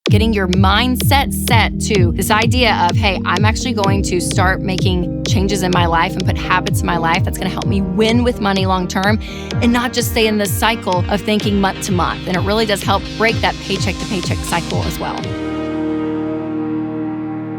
getting your mindset set to this idea of, hey, I'm actually going to start making changes in my life and put habits in my life that's going to help me win with money long term and not just stay in this cycle of thinking month to month. And it really does help break that paycheck to paycheck cycle as well.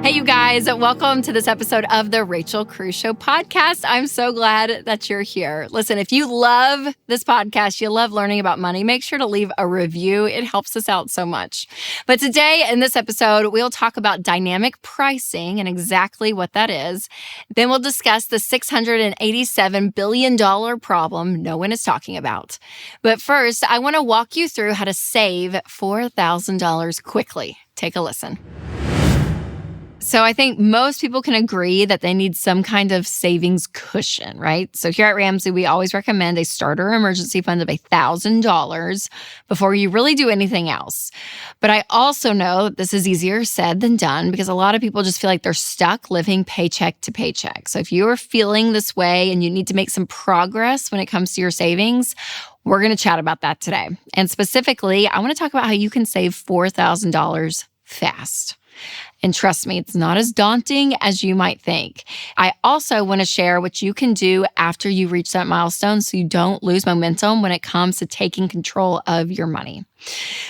Hey, you guys, welcome to this episode of the Rachel Cruze Show podcast. I'm so glad that you're here. Listen, if you love this podcast, you love learning about money, make sure to leave a review. It helps us out so much. But today in this episode, we'll talk about dynamic pricing and exactly what that is. Then we'll discuss the $687 billion problem no one is talking about. But first, I want to walk you through how to save $4,000 quickly. Take a listen. So I think most people can agree that they need some kind of savings cushion, right? So here at Ramsey, we always recommend a starter emergency fund of $1,000 before you really do anything else. But I also know that this is easier said than done because a lot of people just feel like they're stuck living paycheck to paycheck. So if you're feeling this way and you need to make some progress when it comes to your savings, we're going to chat about that today. And specifically, I want to talk about how you can save $4,000 fast. And trust me, it's not as daunting as you might think. I also want to share what you can do after you reach that milestone so you don't lose momentum when it comes to taking control of your money.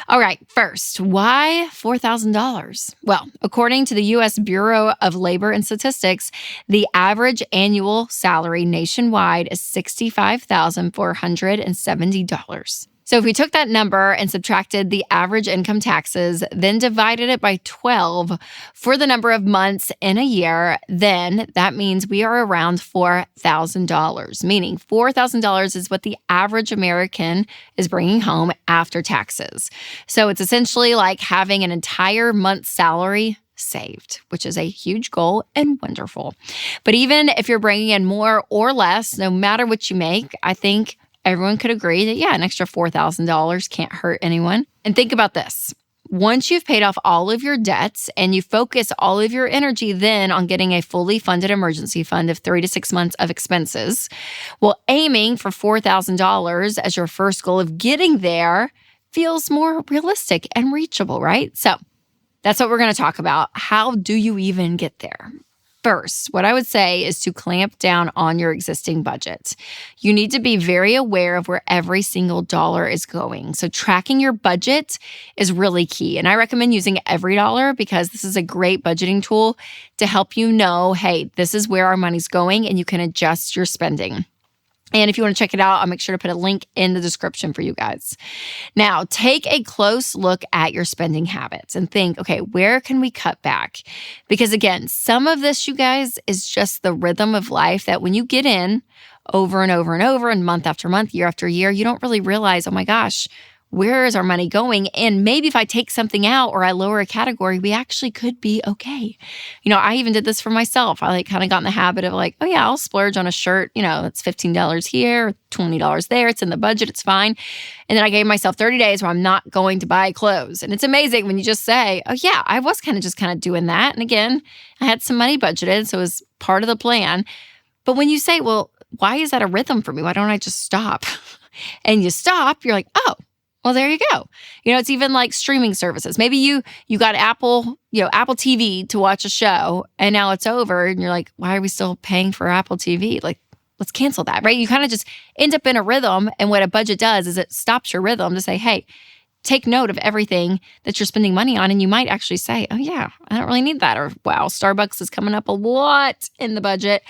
All right, first, why $4,000? Well, according to the U.S. Bureau of Labor and Statistics, the average annual salary nationwide is $65,470. So if we took that number and subtracted the average income taxes, then divided it by 12 for the number of months in a year, then that means we are around $4,000, meaning $4,000 is what the average American is bringing home after taxes. So it's essentially like having an entire month's salary saved, which is a huge goal and wonderful. But even if you're bringing in more or less, no matter what you make, I think everyone could agree that, an extra $4,000 can't hurt anyone. And think about this. Once you've paid off all of your debts and you focus all of your energy then on getting a fully funded emergency fund of 3 to 6 months of expenses, well, aiming for $4,000 as your first goal of getting there feels more realistic and reachable, right? So that's what we're going to talk about. How do you even get there? First, what I would say is to clamp down on your existing budget. You need to be very aware of where every single dollar is going. So tracking your budget is really key. And I recommend using Every Dollar because this is a great budgeting tool to help you know, hey, this is where our money's going and you can adjust your spending. And if you want to check it out, I'll make sure to put a link in the description for you guys. Now, take a close look at your spending habits and think, okay, where can we cut back? Because again, some of this, you guys, is just the rhythm of life that when you get in over and over and over and month after month, year after year, you don't really realize, oh my gosh, where is our money going? And maybe if I take something out or I lower a category, we actually could be okay. I even did this for myself. I kind of got in the habit of oh yeah, I'll splurge on a shirt. It's $15 here, $20 there. It's in the budget. It's fine. And then I gave myself 30 days where I'm not going to buy clothes. And it's amazing when you just say, oh yeah, I was kind of doing that. And again, I had some money budgeted, so it was part of the plan. But when you say, well, why is that a rhythm for me? Why don't I just stop? And you stop, you're like, oh, well, there you go. It's even like streaming services. Maybe you got Apple TV to watch a show and now it's over and you're like, why are we still paying for Apple TV? Let's cancel that, right? You kind of just end up in a rhythm. And what a budget does is it stops your rhythm to say, hey, take note of everything that you're spending money on. And you might actually say, oh yeah, I don't really need that. Or wow, Starbucks is coming up a lot in the budget.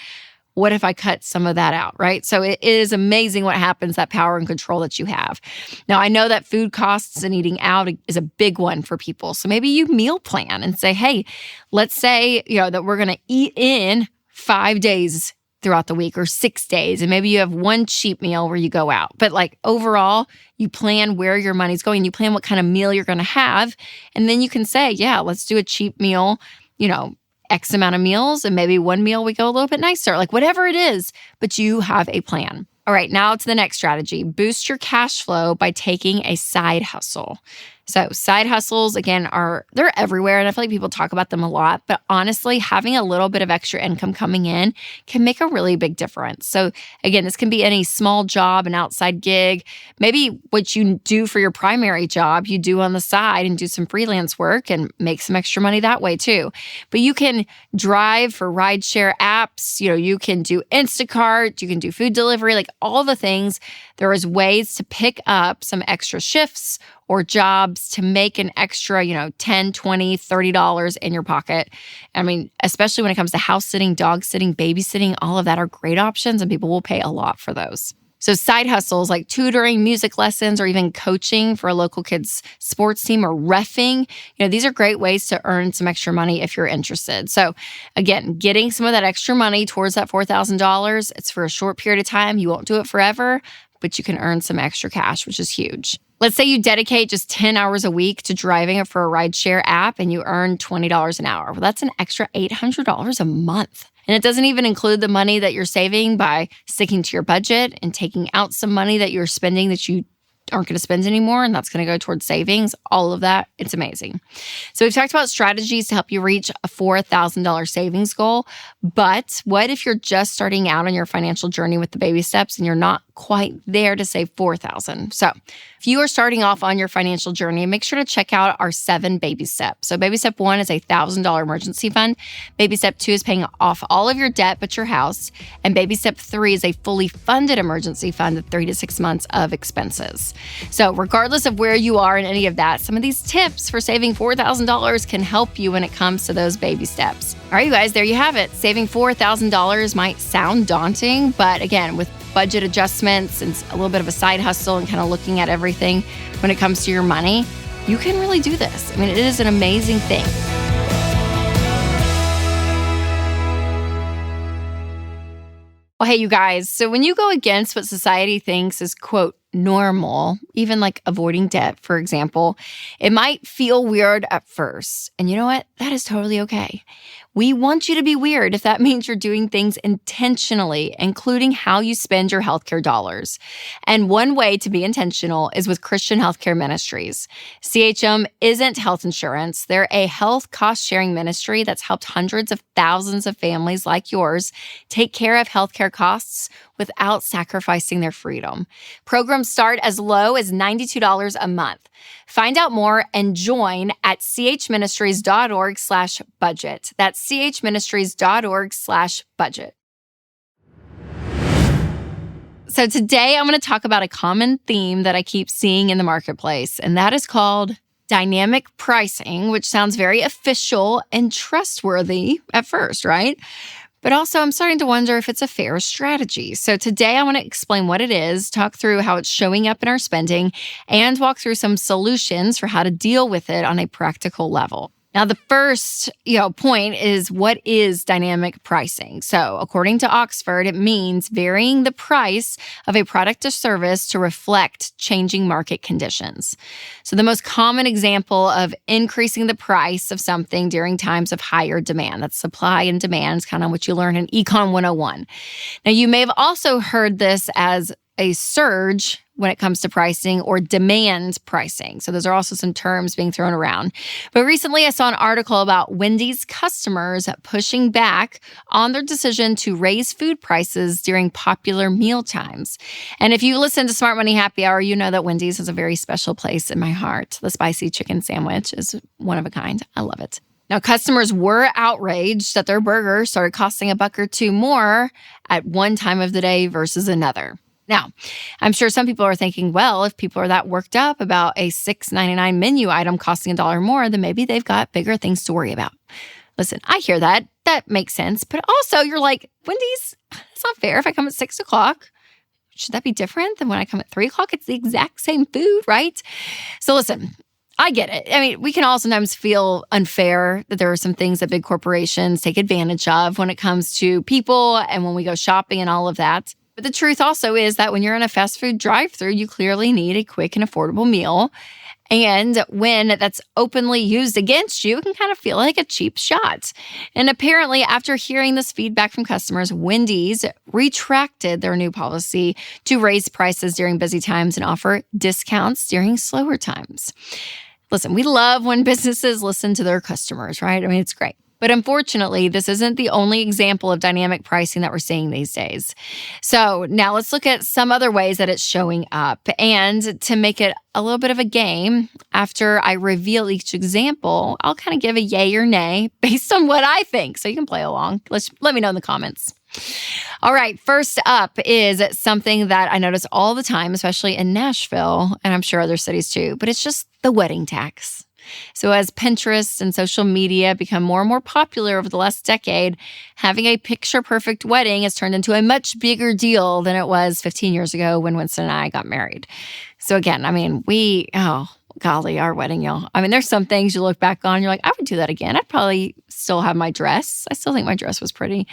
What if I cut some of that out, right? So it is amazing what happens, that power and control that you have. Now, I know that food costs and eating out is a big one for people. So maybe you meal plan and say, hey, let's say, that we're going to eat in 5 days throughout the week or 6 days. And maybe you have one cheap meal where you go out. But overall, you plan where your money's going. You plan what kind of meal you're going to have. And then you can say, yeah, let's do a cheap meal, X amount of meals, and maybe one meal we go a little bit nicer, whatever it is, but you have a plan. All right, now to the next strategy. Boost your cash flow by taking a side hustle. So side hustles, again, they're everywhere. And I feel like people talk about them a lot. But honestly, having a little bit of extra income coming in can make a really big difference. So again, this can be any small job, an outside gig, maybe what you do for your primary job, you do on the side and do some freelance work and make some extra money that way too. But you can drive for rideshare apps, you can do Instacart, you can do food delivery, like all the things. There is ways to pick up some extra shifts or jobs to make an extra, $10, $20, $30 in your pocket. I mean, especially when it comes to house sitting, dog sitting, babysitting, all of that are great options and people will pay a lot for those. So side hustles like tutoring, music lessons, or even coaching for a local kids sports team or reffing, these are great ways to earn some extra money if you're interested. So again, getting some of that extra money towards that $4,000, it's for a short period of time. You won't do it forever, but you can earn some extra cash, which is huge. Let's say you dedicate just 10 hours a week to driving for a rideshare app and you earn $20 an hour. Well, that's an extra $800 a month. And it doesn't even include the money that you're saving by sticking to your budget and taking out some money that you're spending that you aren't going to spend anymore, and that's going to go towards savings. All of that, it's amazing. So we've talked about strategies to help you reach a $4,000 savings goal, but what if you're just starting out on your financial journey with the baby steps and you're not quite there to save $4,000? So if you are starting off on your financial journey, make sure to check out our 7 baby steps. So baby step 1 is a $1,000 emergency fund. Baby step 2 is paying off all of your debt but your house. And baby step 3 is a fully funded emergency fund with 3 to 6 months of expenses. So regardless of where you are in any of that, some of these tips for saving $4,000 can help you when it comes to those baby steps. All right, you guys, there you have it. Saving $4,000 might sound daunting, but again, with budget adjustments and a little bit of a side hustle and kind of looking at everything when it comes to your money, you can really do this. I mean, it is an amazing thing. Well, hey, you guys, so when you go against what society thinks is, quote, normal, even like avoiding debt, for example, it might feel weird at first. And you know what? That is totally okay. We want you to be weird if that means you're doing things intentionally, including how you spend your healthcare dollars. And one way to be intentional is with Christian Healthcare Ministries. CHM isn't health insurance. They're a health cost-sharing ministry that's helped hundreds of thousands of families like yours take care of healthcare costs without sacrificing their freedom. Programs start as low as $92 a month. Find out more and join at chministries.org/budget. That's chministries.org/budget. So today I'm going to talk about a common theme that I keep seeing in the marketplace, and that is called dynamic pricing, which sounds very official and trustworthy at first, right? But also, I'm starting to wonder if it's a fair strategy. So today I want to explain what it is, talk through how it's showing up in our spending, and walk through some solutions for how to deal with it on a practical level. Now, the first, point is, what is dynamic pricing? So according to Oxford, it means varying the price of a product or service to reflect changing market conditions. So the most common example of increasing the price of something during times of higher demand, that's supply and demand, is kind of what you learn in Econ 101. Now, you may have also heard this as a surge when it comes to pricing, or demand pricing. So those are also some terms being thrown around. But recently I saw an article about Wendys customers pushing back on their decision to raise food prices during popular meal times. And if you listen to Smart Money Happy Hour, you know that Wendys has a very special place in my heart. The spicy chicken sandwich is one of a kind. I love it. Now, customers were outraged that their burger started costing $1 or $2 more at one time of the day versus another. Now, I'm sure some people are thinking, well, if people are that worked up about a $6.99 menu item costing $1 more, then maybe they've got bigger things to worry about. Listen, I hear that. That makes sense. But also, you're like, Wendy's, it's not fair if I come at 6 o'clock. Should that be different than when I come at 3 o'clock? It's the exact same food, right? So listen, I get it. I mean, we can all sometimes feel unfair that there are some things that big corporations take advantage of when it comes to people and when we go shopping and all of that. But the truth also is that when you're in a fast food drive-thru, you clearly need a quick and affordable meal. And when that's openly used against you, it can kind of feel like a cheap shot. And apparently, after hearing this feedback from customers, Wendys retracted their new policy to raise prices during busy times and offer discounts during slower times. Listen, we love when businesses listen to their customers, right? I mean, it's great. But unfortunately, this isn't the only example of dynamic pricing that we're seeing these days. So now let's look at some other ways that it's showing up. And to make it a little bit of a game, after I reveal each example, I'll kind of give a yay or nay based on what I think. So you can play along. Let me know in the comments. All right, first up is something that I notice all the time, especially in Nashville, and I'm sure other cities too, but it's just the wedding tax. So as Pinterest and social media become more and more popular over the last decade, having a picture-perfect wedding has turned into a much bigger deal than it was 15 years ago when Winston and I got married. So again, I mean, golly, our wedding, y'all. I mean, there's some things you look back on, you're like, I would do that again. I'd probably still have my dress. I still think my dress was pretty.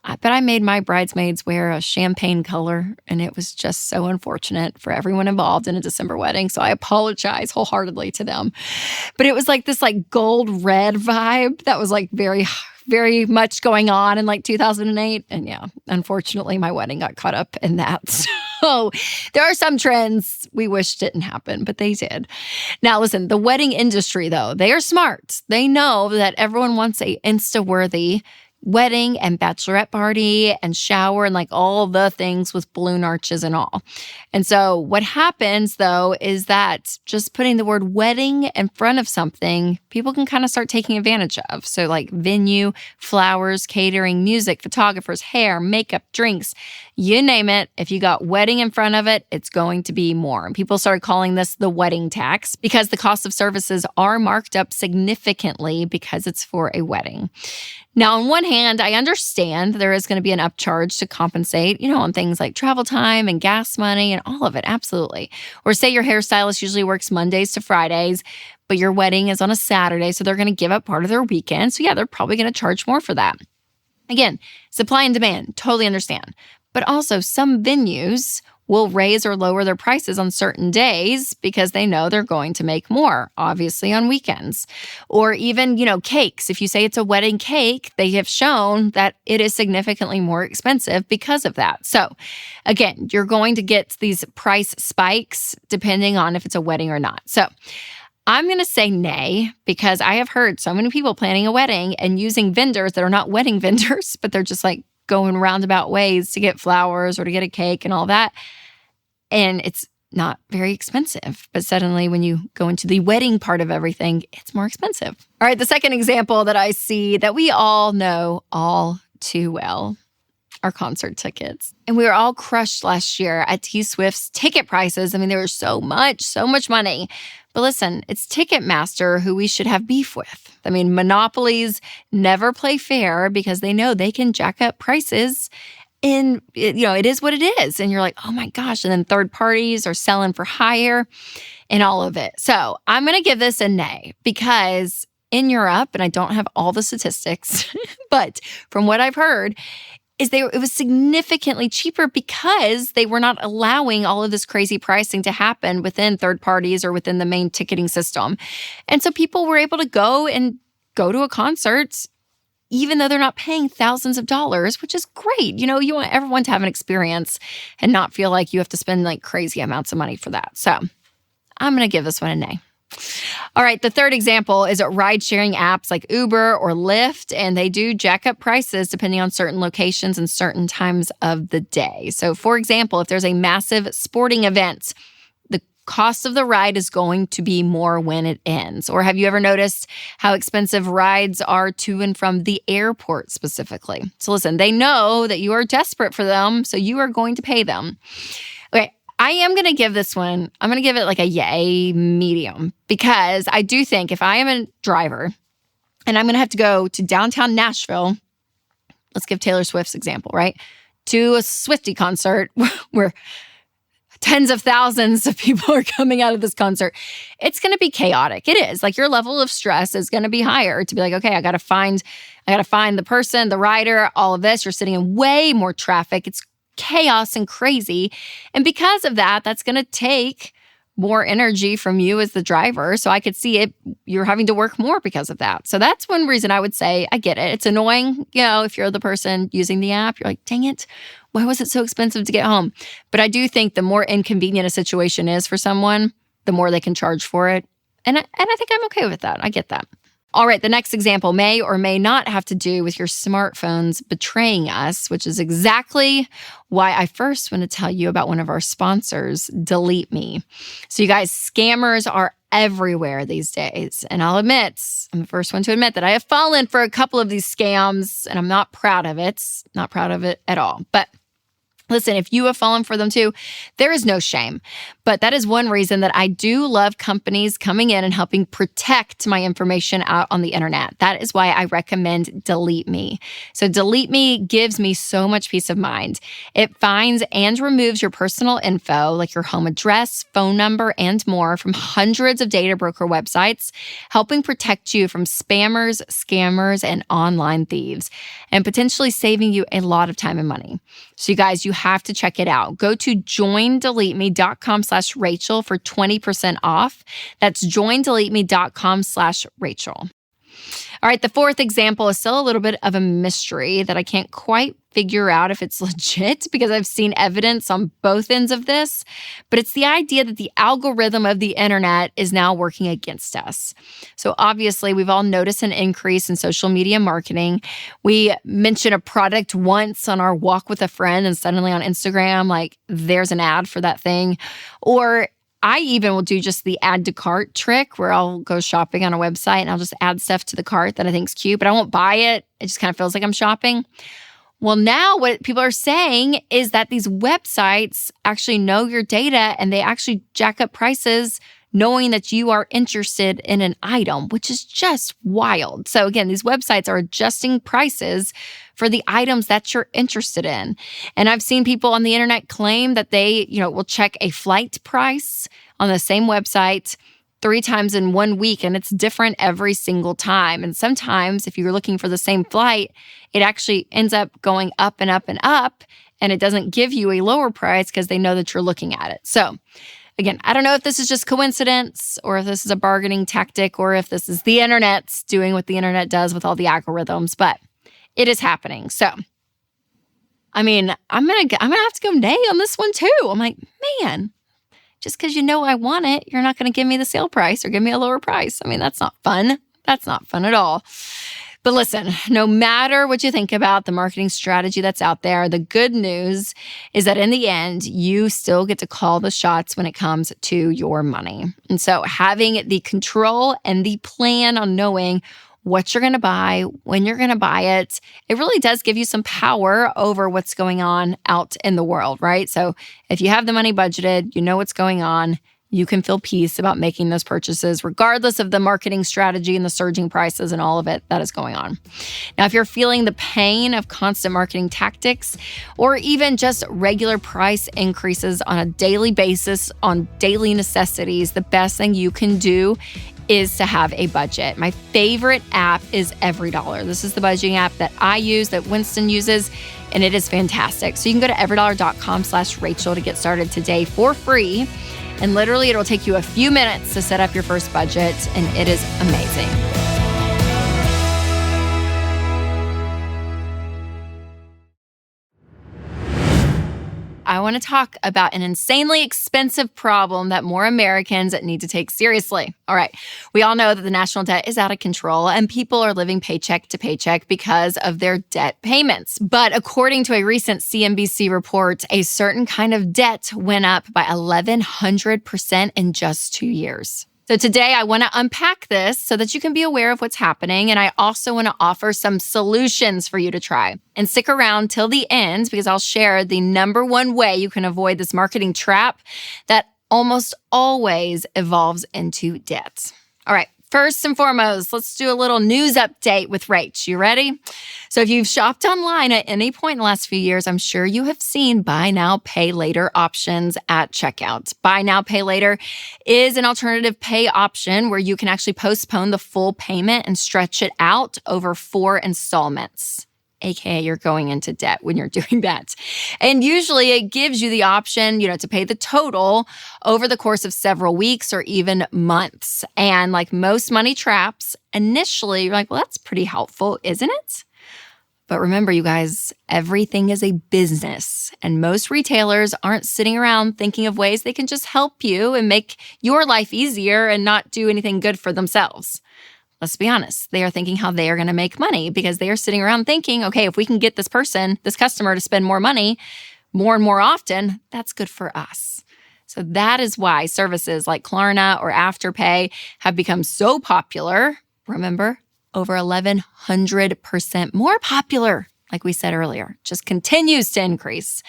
But I made my bridesmaids wear a champagne color, and it was just so unfortunate for everyone involved in a December wedding. So I apologize wholeheartedly to them. But it was like this gold red vibe that was very, very much going on in 2008. And yeah, unfortunately, my wedding got caught up in that. So there are some trends we wish didn't happen, but they did. Now, listen, the wedding industry, though, they are smart. They know that everyone wants a Insta-worthy wedding and bachelorette party and shower and all the things with balloon arches and all. And so what happens though is that just putting the word wedding in front of something, people can kind of start taking advantage of. So venue, flowers, catering, music, photographers, hair, makeup, drinks, you name it. If you got wedding in front of it, it's going to be more. And people started calling this the wedding tax because the cost of services are marked up significantly because it's for a wedding. Now, on one hand, I understand there is going to be an upcharge to compensate, on things like travel time and gas money and all of it, absolutely. Or say your hairstylist usually works Mondays to Fridays, but your wedding is on a Saturday, so they're going to give up part of their weekend. So yeah, they're probably going to charge more for that. Again, supply and demand, totally understand. But also some venues will raise or lower their prices on certain days because they know they're going to make more, obviously on weekends. Or even, cakes. If you say it's a wedding cake, they have shown that it is significantly more expensive because of that. So again, you're going to get these price spikes depending on if it's a wedding or not. So I'm going to say nay because I have heard so many people planning a wedding and using vendors that are not wedding vendors, but they're just going roundabout ways to get flowers or to get a cake and all that. And it's not very expensive. But suddenly when you go into the wedding part of everything, it's more expensive. All right, the second example that I see that we all know all too well are concert tickets. And we were all crushed last year at T-Swift's ticket prices. I mean, there was so much money. But listen, it's Ticketmaster who we should have beef with. I mean, monopolies never play fair because they know they can jack up prices. And, it is what it is. And you're like, oh my gosh. And then third parties are selling for higher and all of it. So I'm going to give this a nay because in Europe, and I don't have all the statistics, but from what I've heard, it was significantly cheaper because they were not allowing all of this crazy pricing to happen within third parties or within the main ticketing system. And so people were able to go to a concert even though they're not paying thousands of dollars, which is great. You want everyone to have an experience and not feel like you have to spend crazy amounts of money for that. So I'm going to give this one a nay. All right, the third example is ride-sharing apps like Uber or Lyft, and they do jack up prices depending on certain locations and certain times of the day. So for example, if there's a massive sporting event, cost of the ride is going to be more when it ends. Or have you ever noticed how expensive rides are to and from the airport specifically? So listen, they know that you are desperate for them, so you are going to pay them. Okay, I am going to give this one, I'm going to give it a yay medium because I do think if I am a driver and I'm going to have to go to downtown Nashville, let's give Taylor Swift's example, right? To a Swiftie concert where tens of thousands of people are coming out of this concert. It's going to be chaotic. It is. Your level of stress is going to be higher to be okay, I got to find the person, the rider, all of this. You're sitting in way more traffic. It's chaos and crazy. And because of that, that's going to take more energy from you as the driver. So I could see it, you're having to work more because of that. So that's one reason I would say I get it. It's annoying, if you're the person using the app, you're like, dang it, why was it so expensive to get home? But I do think the more inconvenient a situation is for someone, the more they can charge for it. And I think I'm okay with that. I get that. All right, the next example may or may not have to do with your smartphones betraying us, which is exactly why I first want to tell you about one of our sponsors, DeleteMe. So you guys, scammers are everywhere these days. And I'll admit, I'm the first one to admit that I have fallen for a couple of these scams, and I'm not proud of it. Not proud of it at all. But listen, if you have fallen for them too, there is no shame. But that is one reason that I do love companies coming in and helping protect my information out on the internet. That is why I recommend DeleteMe. So DeleteMe gives me so much peace of mind. It finds and removes your personal info, like your home address, phone number, and more from hundreds of data broker websites, helping protect you from spammers, scammers, and online thieves, and potentially saving you a lot of time and money. So you guys, you have to check it out. Go to joindeleteme.com/Rachel for 20% off. That's joindeleteme.com/Rachel. All right, the fourth example is still a little bit of a mystery that I can't quite figure out if it's legit because I've seen evidence on both ends of this, but it's the idea that the algorithm of the internet is now working against us. So obviously, we've all noticed an increase in social media marketing. We mention a product once on our walk with a friend and suddenly on Instagram, like there's an ad for that thing. Or I even will do just the add to cart trick where I'll go shopping on a website and I'll just add stuff to the cart that I think is cute, but I won't buy it. It just kind of feels like I'm shopping. Well, now what people are saying is that these websites actually know your data and they actually jack up prices knowing that you are interested in an item, which is just wild. So again, these websites are adjusting prices for the items that you're interested in. And I've seen people on the internet claim that they, will check a flight price on the same website 3 times in 1 week, and it's different every single time. And sometimes if you're looking for the same flight, it actually ends up going up and up and up, and it doesn't give you a lower price because they know that you're looking at it. So again, I don't know if this is just coincidence or if this is a bargaining tactic or if this is the internet doing what the internet does with all the algorithms, but it is happening. So, I mean, I'm gonna have to go nay on this one too. I'm like, man, just because you know I want it, you're not going to give me the sale price or give me a lower price. I mean, that's not fun. That's not fun at all. But listen, no matter what you think about the marketing strategy that's out there, the good news is that in the end, you still get to call the shots when it comes to your money. And so having the control and the plan on knowing what you're going to buy, when you're going to buy it, it really does give you some power over what's going on out in the world, right? So if you have the money budgeted, you know what's going on, you can feel peace about making those purchases, regardless of the marketing strategy and the surging prices and all of it that is going on. Now, if you're feeling the pain of constant marketing tactics, or even just regular price increases on a daily basis on daily necessities, the best thing you can do is to have a budget. My favorite app is EveryDollar. This is the budgeting app that I use, that Winston uses, and it is fantastic. So you can go to everydollar.com/Rachel to get started today for free. And literally, it'll take you a few minutes to set up your first budget, and it is amazing. I want to talk about an insanely expensive problem that more Americans need to take seriously. All right, we all know that the national debt is out of control and people are living paycheck to paycheck because of their debt payments. But according to a recent CNBC report, a certain kind of debt went up by 1,100% in just 2 years. So today I want to unpack this so that you can be aware of what's happening. And I also want to offer some solutions for you to try. And stick around till the end because I'll share the number one way you can avoid this marketing trap that almost always evolves into debt. All right. First and foremost, let's do a little news update with Rach. You ready? So if you've shopped online at any point in the last few years, I'm sure you have seen buy now, pay later options at checkout. Buy now, pay later is an alternative pay option where you can actually postpone the full payment and stretch it out over 4 installments. AKA you're going into debt when you're doing that. And usually it gives you the option, to pay the total over the course of several weeks or even months. And like most money traps, initially you're like, well, that's pretty helpful, isn't it? But remember, you guys, everything is a business, and most retailers aren't sitting around thinking of ways they can just help you and make your life easier and not do anything good for themselves. Let's be honest. They are thinking how they are going to make money because they are sitting around thinking, okay, if we can get this customer to spend more money more and more often, that's good for us. So that is why services like Klarna or Afterpay have become so popular. Remember, over 1,100% more popular, like we said earlier, just continues to increase.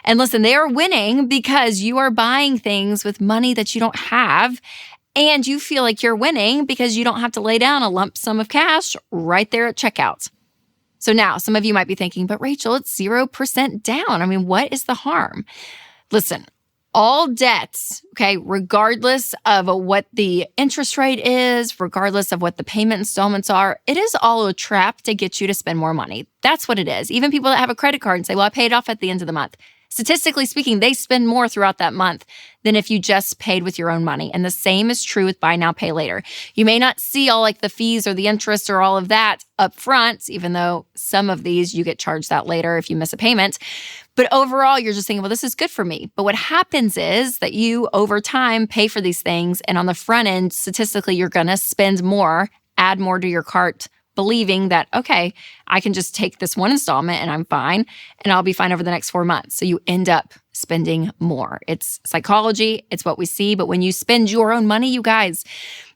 And listen, they are winning because you are buying things with money that you don't have, and you feel like you're winning because you don't have to lay down a lump sum of cash right there at checkout. So now some of you might be thinking, but Rachel, it's 0% down. I mean, what is the harm? Listen, all debts, okay, regardless of what the interest rate is, regardless of what the payment installments are, it is all a trap to get you to spend more money. That's what it is. Even people that have a credit card and say, well, I paid off at the end of the month. Statistically speaking, they spend more throughout that month than if you just paid with your own money. And the same is true with buy now, pay later. You may not see all like the fees or the interest or all of that up front, even though some of these you get charged that later if you miss a payment. But overall, you're just thinking, well, this is good for me. But what happens is that you, over time, pay for these things. And on the front end, statistically, you're going to spend more, add more to your cart, believing that, okay, I can just take this one installment and I'm fine, and I'll be fine over the next 4 months. So you end up spending more. It's psychology. It's what we see. But when you spend your own money, you guys,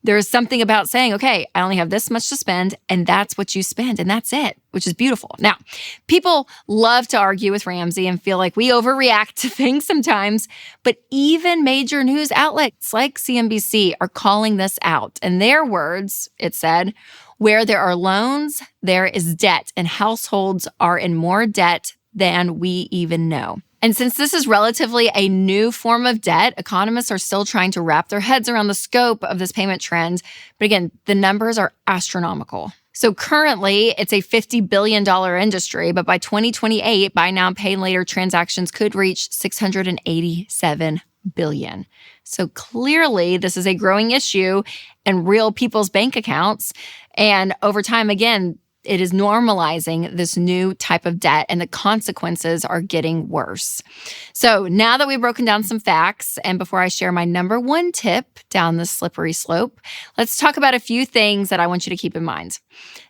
there's something about saying, okay, I only have this much to spend, and that's what you spend, and that's it, which is beautiful. Now, people love to argue with Ramsey and feel like we overreact to things sometimes, but even major news outlets like CNBC are calling this out. In their words, it said, where there are loans, there is debt, and households are in more debt than we even know. And since this is relatively a new form of debt, economists are still trying to wrap their heads around the scope of this payment trend. But again, the numbers are astronomical. So currently, it's a $50 billion industry, but by 2028, buy now, pay later transactions could reach $687 billion. So clearly, this is a growing issue in real people's bank accounts. And over time, again, it is normalizing this new type of debt, and the consequences are getting worse. So now that we've broken down some facts, and before I share my number one tip down this slippery slope, let's talk about a few things that I want you to keep in mind.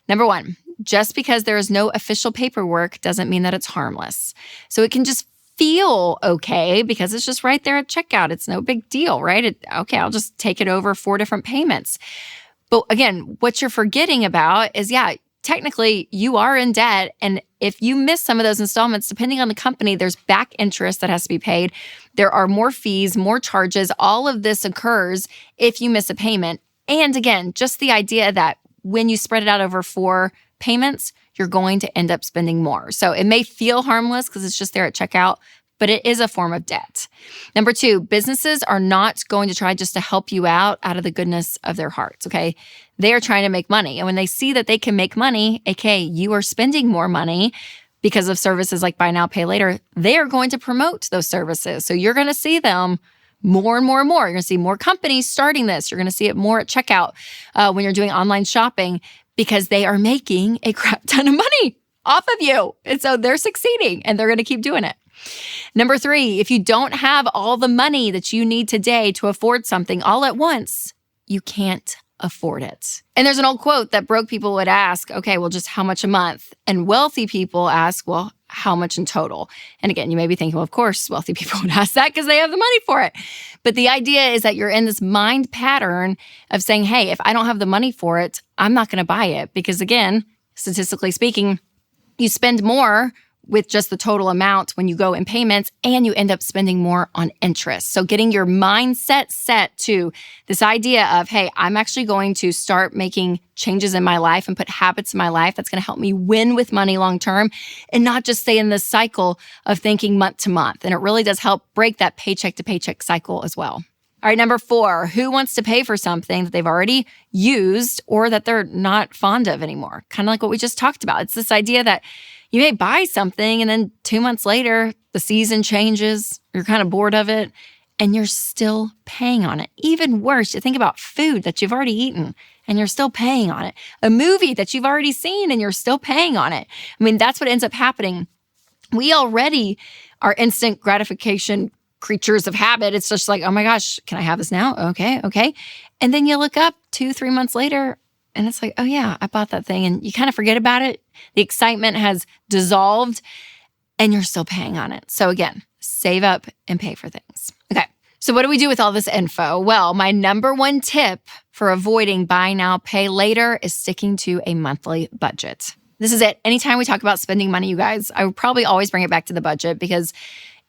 Number one, just because there is no official paperwork doesn't mean that it's harmless. So it can just feel okay because it's just right there at checkout. It's no big deal, right? Okay, I'll just take it over 4 different payments. But again, what you're forgetting about is, technically you are in debt. And if you miss some of those installments, depending on the company, there's back interest that has to be paid. There are more fees, more charges. All of this occurs if you miss a payment. And again, just the idea that when you spread it out over 4 payments, you're going to end up spending more. So it may feel harmless because it's just there at checkout, but it is a form of debt. Number 2, businesses are not going to try just to help you out of the goodness of their hearts, okay? They are trying to make money. And when they see that they can make money, aka you are spending more money because of services like buy now, pay later, they are going to promote those services. So you're going to see them more and more and more. You're going to see more companies starting this. You're going to see it more at checkout when you're doing online shopping because they are making a crap ton of money off of you. And so they're succeeding and they're going to keep doing it. Number 3, if you don't have all the money that you need today to afford something all at once, you can't afford it. And there's an old quote that broke people would ask, okay, well, just how much a month? And wealthy people ask, well, how much in total? And again, you may be thinking, well, of course, wealthy people would ask that because they have the money for it. But the idea is that you're in this mind pattern of saying, hey, if I don't have the money for it, I'm not going to buy it. Because again, statistically speaking, you spend more with just the total amount when you go in payments, and you end up spending more on interest. So getting your mindset set to this idea of, hey, I'm actually going to start making changes in my life and put habits in my life that's going to help me win with money long term and not just stay in this cycle of thinking month to month. And it really does help break that paycheck to paycheck cycle as well. All right, number 4, who wants to pay for something that they've already used or that they're not fond of anymore? Kind of like what we just talked about. It's this idea that you may buy something and then 2 months later, the season changes, you're kind of bored of it, and you're still paying on it. Even worse, you think about food that you've already eaten and you're still paying on it. A movie that you've already seen and you're still paying on it. I mean, that's what ends up happening. We already are instant gratification creatures of habit. It's just like, oh my gosh, can I have this now? Okay. And then you look up 2-3 months later and it's like, oh yeah, I bought that thing. And you kind of forget about it. The excitement has dissolved and you're still paying on it. So again, save up and pay for things. Okay. So what do we do with all this info? Well, my number one tip for avoiding buy now, pay later is sticking to a monthly budget. This is it. Anytime we talk about spending money, you guys, I would probably always bring it back to the budget because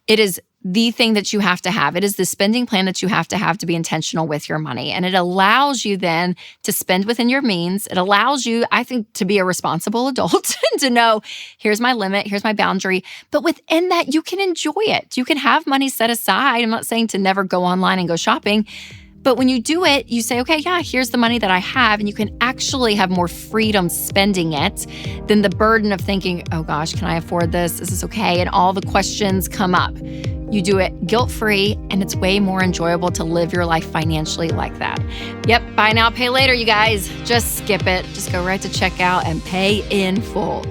it is the thing that you have to have. It is the spending plan that you have to be intentional with your money. And it allows you then to spend within your means. It allows you, I think, to be a responsible adult and to know, here's my limit, here's my boundary. But within that, you can enjoy it. You can have money set aside. I'm not saying to never go online and go shopping. But when you do it, you say, okay, yeah, here's the money that I have. And you can actually have more freedom spending it than the burden of thinking, oh gosh, can I afford this? Is this okay? And all the questions come up. You do it guilt-free, and it's way more enjoyable to live your life financially like that. Yep, buy now, pay later, you guys. Just skip it. Just go right to checkout and pay in full.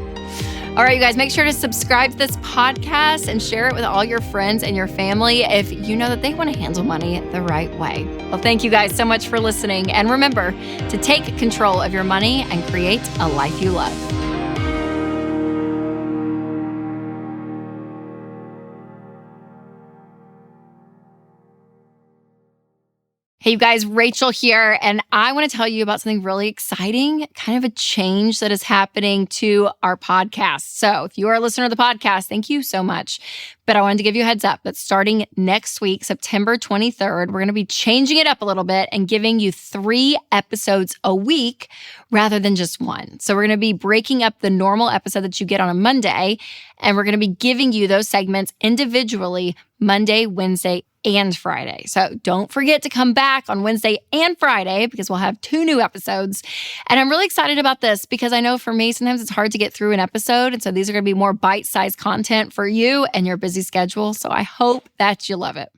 All right, you guys, make sure to subscribe to this podcast and share it with all your friends and your family if you know that they want to handle money the right way. Well, thank you guys so much for listening. And remember to take control of your money and create a life you love. Hey, you guys, Rachel here, and I want to tell you about something really exciting, kind of a change that is happening to our podcast. So if you are a listener of the podcast, thank you so much. But I wanted to give you a heads up that starting next week, September 23rd, we're going to be changing it up a little bit and giving you 3 episodes a week rather than just 1. So we're going to be breaking up the normal episode that you get on a Monday, and we're going to be giving you those segments individually Monday, Wednesday, and Friday. So don't forget to come back on Wednesday and Friday because we'll have 2 new episodes. And I'm really excited about this because I know for me, sometimes it's hard to get through an episode. And so these are going to be more bite-sized content for you and your busy schedule. So I hope that you love it.